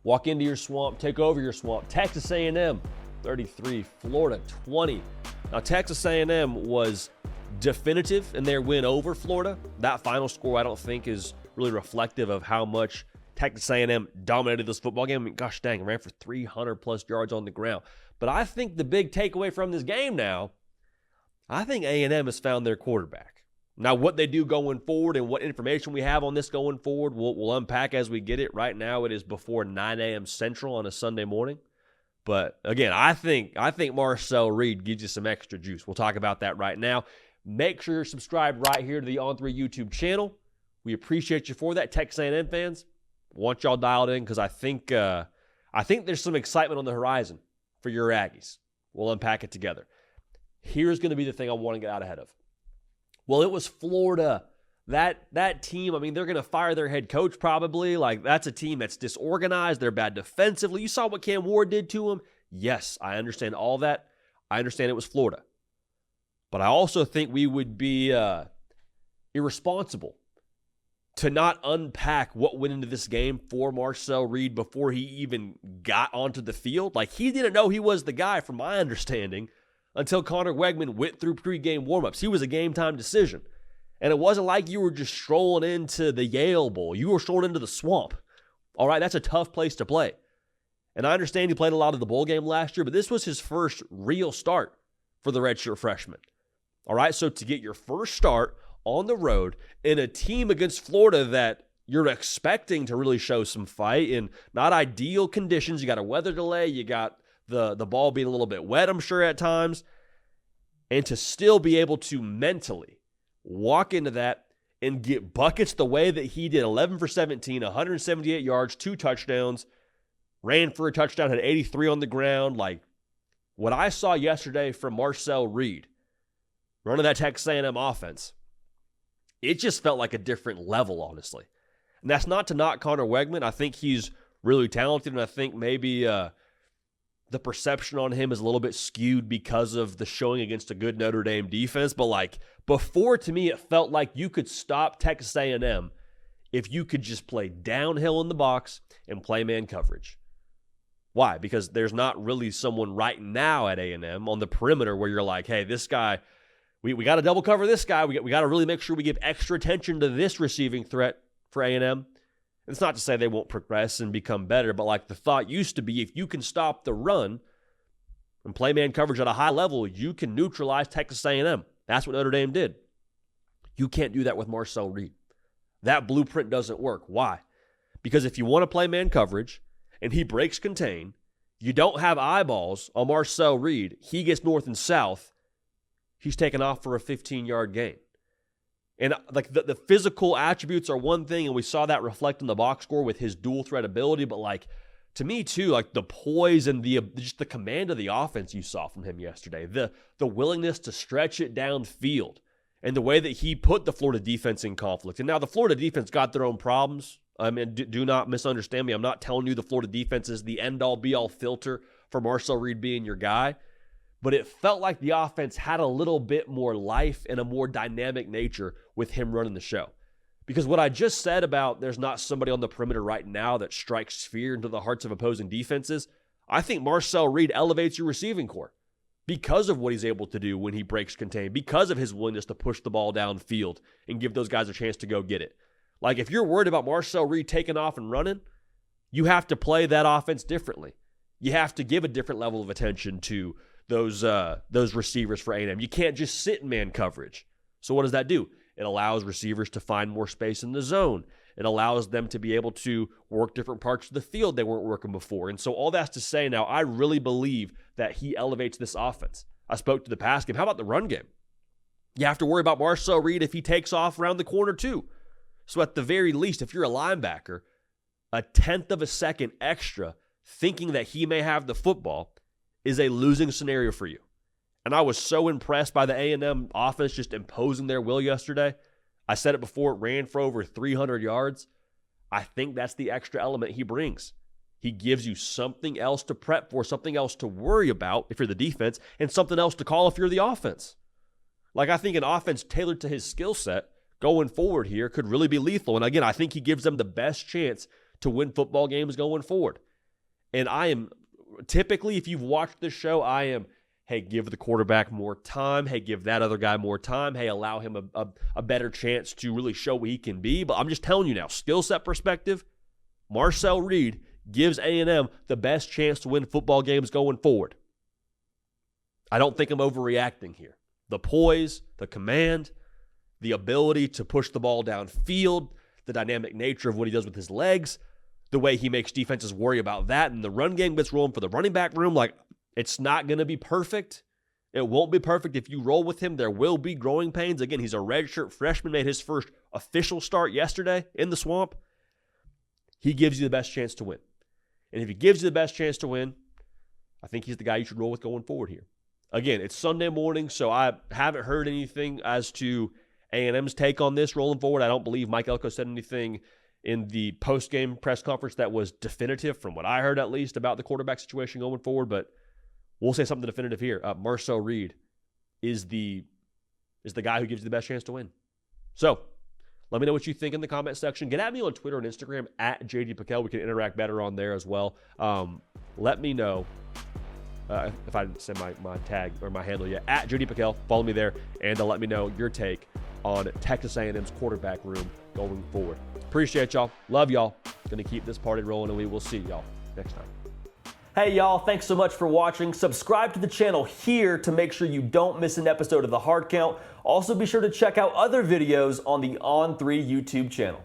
Walk into your swamp, take over your swamp. Texas A&M, 33, Florida, 20. Now, Texas A&M was definitive in their win over Florida. That final score, I don't think, is really reflective of how much Texas A&M dominated this football game. I mean, gosh dang, ran for 300-plus yards on the ground. But I think the big takeaway from this game now, I think A&M has found their quarterback. Now, what they do going forward and what information we have on this going forward, we'll unpack as we get it. Right now, it is before 9 a.m. Central on a Sunday morning. But, again, I think Marcel Reed gives you some extra juice. We'll talk about that right now. Make sure you're subscribed right here to the On3 YouTube channel. We appreciate you for that. Texas A&M fans, want y'all dialed in because I think there's some excitement on the horizon for your Aggies. We'll unpack it together. Here's going to be the thing I want to get out ahead of. Well, it was Florida. That team, I mean, they're going to fire their head coach probably. Like, that's a team that's disorganized. They're bad defensively. You saw what Cam Ward did to them. Yes, I understand all that. I understand it was Florida. But I also think we would be irresponsible to not unpack what went into this game for Marcel Reed before he even got onto the field. Like, he didn't know he was the guy, from my understanding, until Connor Wegman went through pregame warmups. He was a game-time decision. And it wasn't like you were just strolling into the Yale Bowl. You were strolling into the swamp. All right, that's a tough place to play. And I understand he played a lot of the bowl game last year, but this was his first real start for the redshirt freshman. All right, so to get your first start on the road in a team against Florida that you're expecting to really show some fight in not ideal conditions. You got a weather delay. You got the ball being a little bit wet, I'm sure, at times. And to still be able to mentally walk into that and get buckets the way that he did, 11 for 17, 178 yards, 2 touchdowns, ran for a touchdown, had 83 on the ground. Like, what I saw yesterday from Marcel Reed, running that Texas A&M offense, it just felt like a different level, honestly. And that's not to knock Connor Wegman. I think he's really talented, and I think maybe the perception on him is a little bit skewed because of the showing against a good Notre Dame defense. But, like, before, to me, it felt like you could stop Texas A&M if you could just play downhill in the box and play man coverage. Why? Because there's not really someone right now at A&M on the perimeter where you're like, hey, this guy, we got to double cover this guy. We got to really make sure we give extra attention to this receiving threat for A&M. It's not to say they won't progress and become better, but like the thought used to be, if you can stop the run and play man coverage at a high level, you can neutralize Texas A&M. That's what Notre Dame did. You can't do that with Marcel Reed. That blueprint doesn't work. Why? Because if you want to play man coverage and he breaks contain, you don't have eyeballs on Marcel Reed. He gets north and south. He's taken off for a 15-yard gain. And like the physical attributes are one thing, and we saw that reflect in the box score with his dual threat ability. But like, to me too, like the poise and just the command of the offense you saw from him yesterday, the willingness to stretch it downfield, and the way that he put the Florida defense in conflict. And now the Florida defense got their own problems. I mean, do not misunderstand me. I'm not telling you the Florida defense is the end-all, be-all filter for Marcel Reed being your guy. But it felt like the offense had a little bit more life and a more dynamic nature with him running the show. Because what I just said about there's not somebody on the perimeter right now that strikes fear into the hearts of opposing defenses, I think Marcel Reed elevates your receiving core because of what he's able to do when he breaks contain, because of his willingness to push the ball downfield and give those guys a chance to go get it. Like, if you're worried about Marcel Reed taking off and running, you have to play that offense differently. You have to give a different level of attention to those receivers for A&M. You can't just sit in man coverage. So what does that do? It allows receivers to find more space in the zone. It allows them to be able to work different parts of the field they weren't working before. And so all that's to say now, I really believe that he elevates this offense. I spoke to the pass game. How about the run game? You have to worry about Marcel Reed if he takes off around the corner too. So at the very least, if you're a linebacker, a tenth of a second extra thinking that he may have the football is a losing scenario for you. And I was so impressed by the A&M offense just imposing their will yesterday. I said it before, it ran for over 300 yards. I think that's the extra element he brings. He gives you something else to prep for, something else to worry about if you're the defense, and something else to call if you're the offense. Like, I think an offense tailored to his skill set going forward here could really be lethal. And again, I think he gives them the best chance to win football games going forward. And I am typically, if you've watched this show, I am, hey, give the quarterback more time. Hey, give that other guy more time. Hey, allow him a better chance to really show what he can be. But I'm just telling you now, skill set perspective, Marcel Reed gives A&M the best chance to win football games going forward. I don't think I'm overreacting here. The poise, the command, the ability to push the ball downfield, the dynamic nature of what he does with his legs, the way he makes defenses worry about that, and the run game gets rolling for the running back room. Like, it's not going to be perfect. It won't be perfect if you roll with him. There will be growing pains. Again, he's a redshirt freshman, made his first official start yesterday in the Swamp. He gives you the best chance to win. And if he gives you the best chance to win, I think he's the guy you should roll with going forward here. Again, it's Sunday morning, so I haven't heard anything as to A&M's take on this rolling forward. I don't believe Mike Elko said anything in the post-game press conference that was definitive, from what I heard at least, about the quarterback situation going forward, but we'll say something definitive here. Marcel Reed is the guy who gives you the best chance to win. So, let me know what you think in the comment section. Get at me on Twitter and Instagram at JD Piquel. We can interact better on there as well. Let me know if I didn't send my tag or my handle yet, at JD Piquel. Follow me there, and let me know your take on Texas A&M's quarterback room going forward. Appreciate y'all. Love y'all. Going to keep this party rolling, and we will see y'all next time. Hey y'all, thanks so much for watching. Subscribe to the channel here to make sure you don't miss an episode of The Hard Count. Also be sure to check out other videos on the On3 YouTube channel.